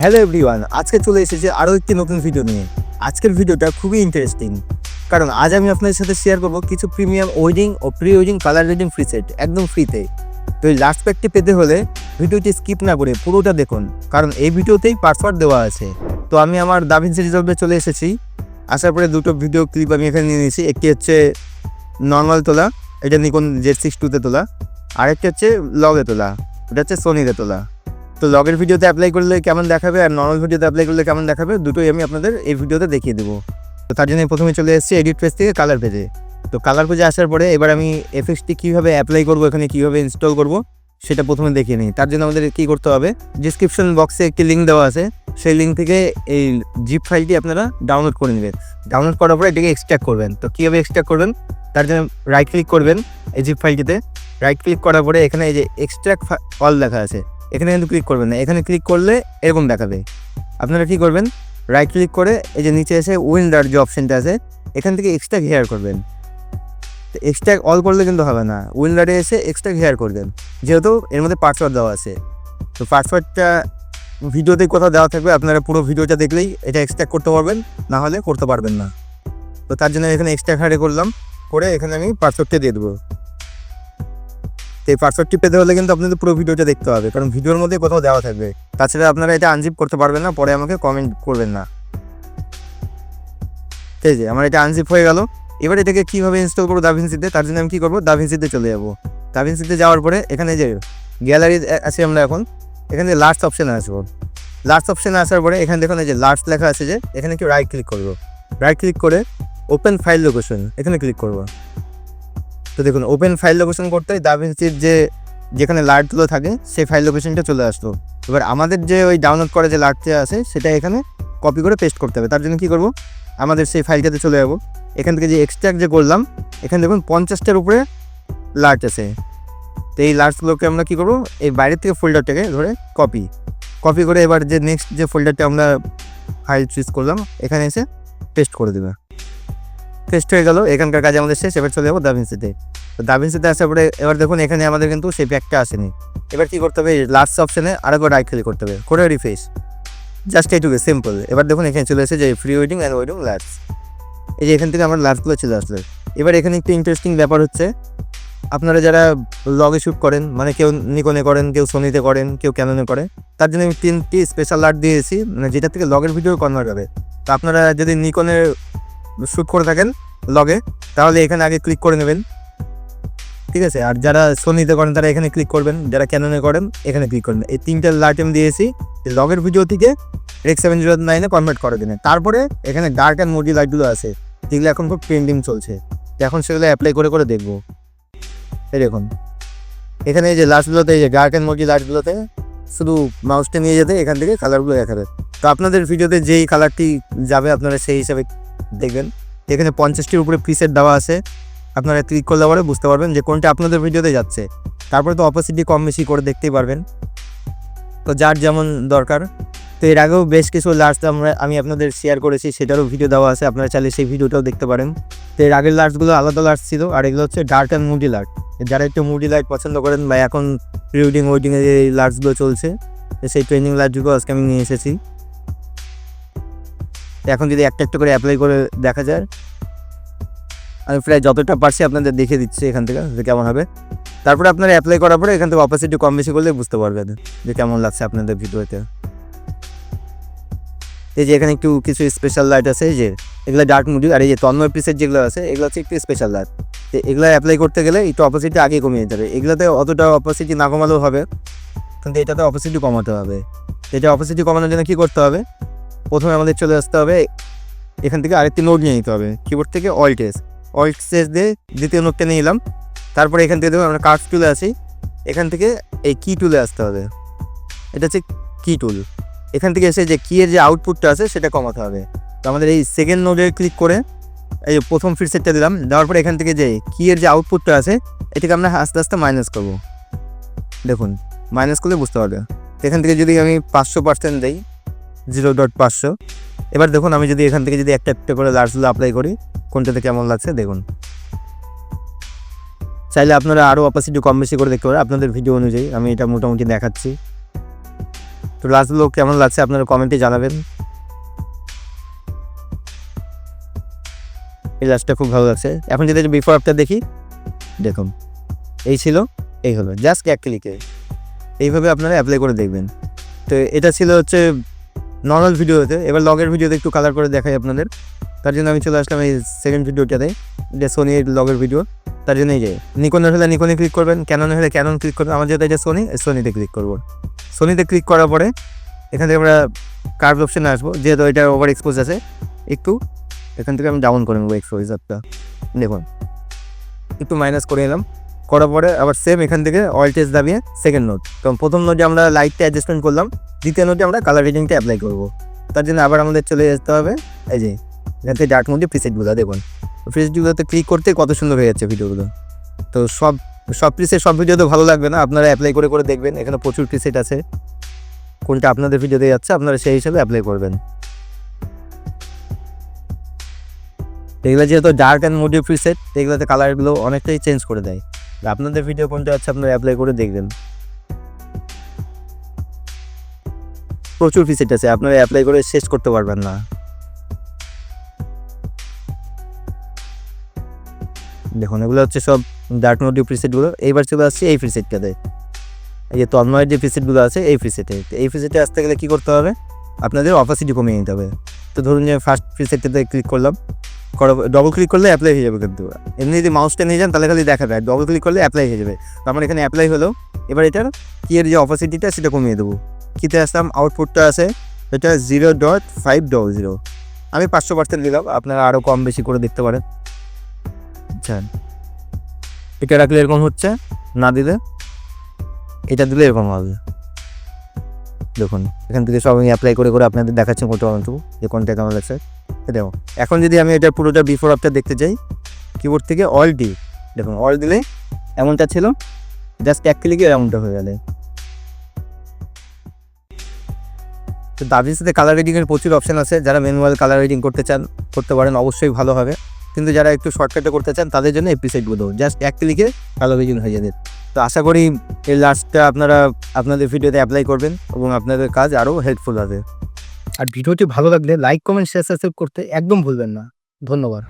Hello everyone, আজকে চলে এসেছে আরও একটি নতুন ভিডিও নিয়ে। আজকের ভিডিওটা খুবই ইন্টারেস্টিং, কারণ আজ আমি আপনাদের সাথে শেয়ার করব কিছু প্রিমিয়াম ওয়েডিং ও pre wedding colour রেডিং free set একদম ফ্রিতে। তো এই লাস্ট প্যাকটি পেতে হলে ভিডিওটি স্কিপ না করে পুরোটা দেখুন, কারণ এই ভিডিওতেই পাসওয়ার্ড দেওয়া আছে। তো আমি আমার দাভিন্সি রিজলভে চলে এসেছি। আসার পরে দুটো ভিডিও ক্লিপ আমি এখানে নিয়ে নিয়েছি। একটি হচ্ছে নর্মাল তোলা, এটা নিকন Z6-2তে তোলা, আরেকটি হচ্ছে লগে তোলা, এটা হচ্ছে সোনিতে তোলা। তো লগের ভিডিওতে অ্যাপ্লাই করলে কেমন দেখাবে আর নর্মাল ভিডিওতে অ্যাপ্লাই করলে কেমন দেখাবে, দুটোই আমি আপনাদের এই ভিডিওতে দেখিয়ে দেবো। তো তার জন্য প্রথমে চলে এসেছি এডিট পেজ থেকে কালার পেজে। তো কালার পেজে আসার পরে এবার আমি এফএক্সটি কীভাবে অ্যাপ্লাই করবো, এখানে কীভাবে ইনস্টল করবো সেটা প্রথমে দেখিয়ে নিই। তার জন্য আমাদের কী করতে হবে, ডিসক্রিপশন বক্সে একটি লিঙ্ক দেওয়া আছে, সেই লিঙ্ক থেকে এই জিপ ফাইলটি আপনারা ডাউনলোড করে নেবেন। ডাউনলোড করার পরে এটাকে এক্সট্রাক্ট করবেন। তো কীভাবে এক্সট্রাক্ট করবেন, তার জন্য রাইট ক্লিক করবেন এই জিপ ফাইলটিতে। রাইট ক্লিক করার পরে এখানে এই যে এক্সট্রাক্ট অল লেখা আছে, এখানে কিন্তু ক্লিক করবেন না। এখানে ক্লিক করলে এরকম দেখাবে। আপনারা কী করবেন, রাইট ক্লিক করে এই যে নিচে এসে উইন্ডার যে অপশানটা আছে, এখান থেকে এক্সট্রাক্ট হেয়ার করবেন। তো এক্সট্রাক্ট অল করলে কিন্তু হবে না, উইন্ডারে এসে এক্সট্রাক্ট হেয়ার করবেন, যেহেতু এর মধ্যে পাসওয়ার্ড দেওয়া আছে। তো পাসওয়ার্ডটা ভিডিওতে কোথাও দেওয়া থাকবে, আপনারা পুরো ভিডিওটা দেখলেই এটা এক্সট্রাক্ট করতে পারবেন, না হলে করতে পারবেন না। তো তার জন্য এখানে এক্সট্রাক্ট হেয়ার করলাম, করে এখানে আমি পাসওয়ার্ডটা দিয়ে দেবো। তো এই পাসওয়ার্ডটি পেতে হলে কিন্তু আপনাদের পুরো ভিডিওটা দেখতে হবে, কারণ ভিডিওর মধ্যে কোথাও দেওয়া থাকবে। তাছাড়া আপনারা এটা আনজিপ করতে পারবেন না, পরে আমাকে কমেন্ট করবেন না। ঠিক আছে, আমার এটা আনজিপ হয়ে গেল। এবার এটাকে কীভাবে ইনস্টল করবো দাভিন্সিতে, তার জন্য আমি কী করবো, দাভিন্সিতে চলে যাবো। দাভিন্সিতে যাওয়ার পরে এখানে যে গ্যালারি আছে, আমরা এখন এখানে লাস্ট অপশানে আসবো। লাস্ট অপশানে আসার পরে এখানে দেখুন এই যে লাস্ট লেখা আছে, যে এখানে কি রাইট ক্লিক করবো। রাইট ক্লিক করে ওপেন ফাইল লোকেশন এখানে ক্লিক করবো। তো দেখুন, ওপেন ফাইল লোকেশন করতে দাভিন্সির যেখানে লার্টগুলো থাকে সেই ফাইল লোকেশনটা চলে আসতো। এবার আমাদের যে ওই ডাউনলোড করা যে লার্টটা আছে সেটা এখানে কপি করে পেস্ট করতে হবে। তার জন্য কী করবো, আমাদের সেই ফাইলটাতে চলে যাবো। এখান থেকে যে এক্সট্রাক্ট যে করলাম, এখানে দেখুন 50টার উপরে লার্ট আছে। তো এই লার্টসগুলোকে আমরা কী করবো, এই বাইরের থেকে ফোল্ডারটাকে ধরে কপি করে এবার যে নেক্সট যে ফোল্ডারটা আমরা ফাইল চুজ করলাম, এখানে এসে পেস্ট করে দেবে। পেস্ট হয়ে গেল, এখানকার কাজ আমাদের শেষ। এবার চলে যাবো দাভিন্সিতে। তো দাভিন্সিতে আসার পরে এবার দেখুন এখানে আমাদের কিন্তু সেই প্যাকটা আসেনি। এবার কী করতে হবে, লাস্ট অপশানে আরেকবার রাইট ক্লিক করতে হবে, করে রিফ্রেশ, জাস্ট এইটুকু সিম্পল। এবার দেখুন এখানে চলে এসেছে যে ফ্রি ওয়েডিং অ্যান্ড ওয়েডিং লার্টস। এই যে এখান থেকে আমার লার্টসগুলো চলে আসলো। এবার এখানে একটু ইন্টারেস্টিং ব্যাপার হচ্ছে, আপনারা যারা লগে শ্যুট করেন, মানে কেউ নিকনে করেন, কেউ সোনিতে করেন, কেউ ক্যাননে করে, তার জন্য আমি 3টি স্পেশাল লার্ট দিয়েছি, মানে যেটা থেকে লগের ভিডিও কনভার্ট হবে। তো আপনারা যদি নিকনের শ্যুট করে থাকেন লগে, তাহলে এখানে আগে ক্লিক করে নেবেন, ঠিক আছে। আর যারা সোনিতে করেন তারা এখানে ক্লিক করবেন, যারা ক্যাননে করেন এখানে ক্লিক করবেন। এই 3টা লাইট আমি দিয়েছি লগের ভিডিও থেকে REC 709-এ কনভার্ট করে দিনে। তারপরে এখানে ডার্ক অ্যান্ড মোডি লাইটগুলো আছে, যেগুলো এখন খুব ট্রেন্ডিং চলছে, এখন সেগুলো অ্যাপ্লাই করে দেখবো। এই দেখুন এখানে এই যে লাস্টগুলোতে, এই যে ডার্ক অ্যান্ড মোডি লাইটগুলোতে শুধু মাউসটা নিয়ে যেতে এখান থেকে কালারগুলো দেখাবে। তো আপনাদের ভিডিওতে যেই কালারটি যাবে আপনারা সেই হিসাবে দেখবেন। এখানে 50টির উপরে প্রিসেট দেওয়া আছে, আপনারা ক্লিক করলে পরে বুঝতে পারবেন যে কোনটা আপনাদের ভিডিওতে যাচ্ছে। তারপরে তো অপোসিটি কম বেশি করে দেখতেই পারবেন, তো যার যেমন দরকার। তো এর আগেও বেশ কিছু লার্টস আমি আপনাদের শেয়ার করেছি, সেটারও ভিডিও দেওয়া আছে, আপনারা চাইলে সেই ভিডিওটাও দেখতে পারেন। তো এর আগের লার্টসগুলো আলাদা লার্টস ছিল, আর এগুলো হচ্ছে ডার্ক অ্যান্ড মুডি লাইট। যারা একটু মুডি লাইট পছন্দ করেন বা এখন প্রি ওয়েডিং ওয়েডিংয়ে যে লার্টসগুলো চলছে, সেই ট্রেন্ডিং লাইটগুলো আজকে আমি নিয়ে এসেছি। এখন যদি একটা করে অ্যাপ্লাই করে দেখা যায়, আমি প্রায় যতটা পারছি আপনাদের দেখে দিচ্ছি এখান থেকে যে কেমন হবে। তারপরে আপনারা অ্যাপ্লাই করার পরে এখান থেকে অপোসিটি কম বেশি করলে বুঝতে পারবেন যে কেমন লাগছে আপনাদের ভিডিওতে। এই যে এখানে একটু কিছু স্পেশাল লাইট আছে, এই যে এগুলো ডার্ক মুডি, আর এই যে তন্ময় পিসের যেগুলো আছে এগুলো হচ্ছে একটু স্পেশাল লাইট। তো এগুলো অ্যাপ্লাই করতে গেলে একটু অপোসিটি আগে কমিয়ে দিতে হবে। এগুলোতে অতটা অপোসিটি না কমালেও হবে, কিন্তু এটাতে অপোসিটি কমাতে হবে। এটা অপোসিটি কমানোর জন্য কী করতে হবে, প্রথমে আমাদের চলে আসতে হবে এখান থেকে আরেকটি নোট নিয়ে নিতে হবে, কিবোর্ড থেকে অল্ট এস দিয়ে দ্বিতীয় নোটটা নিয়ে নিলাম। তারপরে এখান থেকে দেখুন আমরা কার্ভ টুলে আসি, এখান থেকে এই কি টুলে আসতে হবে, এটা হচ্ছে কি টুল। এখান থেকে এসে যে কি এর যে আউটপুটটা আছে সেটা কমাতে হবে। তো আমাদের এই সেকেন্ড নোটে ক্লিক করে এই প্রথম ফিডসেটটা দিলাম, দেওয়ার পরে এখান থেকে যে কি এর যে আউটপুটটা আছে এটাকে আমরা আস্তে আস্তে মাইনাস করবো। দেখুন মাইনাস করলে বুঝতে পারবে। এখান থেকে যদি আমি 500% দিই, 0.500, এবার দেখুন আমি যদি এখান থেকে যদি একটা করে লার্টসগুলো অ্যাপ্লাই করি, কোনটাতে কেমন লাগছে দেখুন। চাইলে আপনারা আরও অপোসিটি কম বেশি করে দেখতে পারেন আপনাদের ভিডিও অনুযায়ী, আমি এটা মোটামুটি দেখাচ্ছি। তো তো লাস্টগুলো কেমন লাগছে আপনারা কমেন্টে জানাবেন। এই লাস্টটা খুব ভালো লাগছে। এখন যদি বিফোর আফটার দেখি, দেখুন এই ছিল, এই হলো, জাস্ট এক ক্লিকে এইভাবে আপনারা অ্যাপ্লাই করে দেখবেন। তো এটা ছিল হচ্ছে নর্মাল ভিডিওতে। এবার লগের ভিডিওতে একটু কালার করে দেখাই আপনাদের। তার জন্য আমি চলে আসলাম এই সেকেন্ড ভিডিওটাতে, যে সোনির লগের ভিডিও। তার জন্য এই যে নিকনের হলে নিকনে ক্লিক করবেন, ক্যাননের হলে ক্যানন ক্লিক করবেন। আমার যেটা এটা সোনিতে ক্লিক করবো। সোনিতে ক্লিক করার পরে এখান থেকে আমরা কার্ভ অপশানে আসবো, যেহেতু এটা ওভার এক্সপোজ আছে একটু, এখান থেকে আমি ডাউন করে নেবো এক্সপোজারটা। দেখুন একটু মাইনাস করে এলাম, করার পরে আবার সেম এখান থেকে অল্ট এস দাবিয়ে সেকেন্ড নোট, কারণ প্রথম নোটে আমরা লাইটটা অ্যাডজাস্টমেন্ট করলাম, দ্বিতীয় নোটে আমরা কালার রেডিংটা অ্যাপ্লাই করবো। তার জন্য আবার আমাদের চলে যেতে হবে এই যে এখান থেকে ডার্ক মোডে প্রিসেটগুলো। দেখুন প্রিসেটগুলোতে ক্লিক করতে কত সুন্দর হয়ে যাচ্ছে ভিডিওগুলো। তো সব প্রিসেট সব ভিডিওতে ভালো লাগবে না, আপনারা অ্যাপ্লাই করে দেখবেন। এখানে প্রচুর প্রিসেট আছে, কোনটা আপনাদের ভিডিওতে যাচ্ছে আপনারা সেই হিসাবে অ্যাপ্লাই করবেন। এগুলো যেহেতু ডার্ক অ্যান্ড মোডি প্রিসেট, এগুলোতে কালারগুলো অনেকটাই চেঞ্জ করে দেয়। আপনাদের ভিডিও কোনটা আছে আপনারা অ্যাপ্লাই করে দেখবেন। প্রচুর প্রিসেট আছে, আপনারা অ্যাপ্লাই করে শেষ করতে পারবেন না। দেখুন এগুলো হচ্ছে সব ডার্ক মোডি প্রিসেটগুলো। এইবার চলে আসছে এই প্রিসেটটাতে, এই যে তন্ময়ের যে প্রিসেটগুলো আছে এই প্রিসেটে আসতে গেলে কী করতে হবে, আপনাদের অপাসিটি কমিয়ে নিতে হবে। তো ধরুন যে ফার্স্ট প্রিসেটটাতে ক্লিক করলাম, ডবল ক্লিক করলে অ্যাপ্লাই হয়ে যাবে। কিন্তু এমনি যদি মাউসটা নিয়ে যান তাহলে খালি দেখা যায়, ডবল ক্লিক করলে অ্যাপ্লাই হয়ে যাবে। তো আমার এখানে অ্যাপ্লাই হলো। এবার এটার কিয়ের যে অপাসিটিটা সেটা কমিয়ে দেবো। কিতে আসলাম, আউটপুটটা আছে এটা 0.500, আমি 500% দিলাম, আপনারা আরও কম বেশি করে দেখতে পারেন। আচ্ছা এটা রাখলে এরকম হচ্ছে, না দিলে এটা দিলে এরকম হবে। দেখুন এখান থেকে সব আমি অ্যাপ্লাই করে আপনাদের দেখাচ্ছি মোটামুটি যে কোনটা কেমন লাগছে। দেখো এখন যদি আমি এটা পুরোটা বিফোর আফটার দেখতে চাই, কিবোর্ড থেকে অল ডি, দেখুন অল দিলে এমনটা ছিল, জাস্ট এক ক্লিকে এমনটা হয়ে গেলে। তো দাভিন্সিতে কালার রেডিংয়ের প্রচুর অপশান আছে, যারা ম্যানুয়াল কালার রেডিং করতে চান করতে পারেন, অবশ্যই ভালো হবে। কিন্তু যারা একটু শর্টকাটে করতে চান তাদের জন্য এই প্রিসেটগুলো জাস্ট এক ক্লিকে কালার রেডিং হয়ে যাবে। তো আশা করি এই লাস্টটা আপনারা আপনাদের ভিডিওতে অ্যাপ্লাই করবেন এবং আপনাদের কাজ আরও হেল্পফুল হবে। আর ভিডিওটি ভালো লাগলে লাইক, কমেন্ট, শেয়ার, সাবস্ক্রাইব করতে একদম ভুলবেন না। ধন্যবাদ।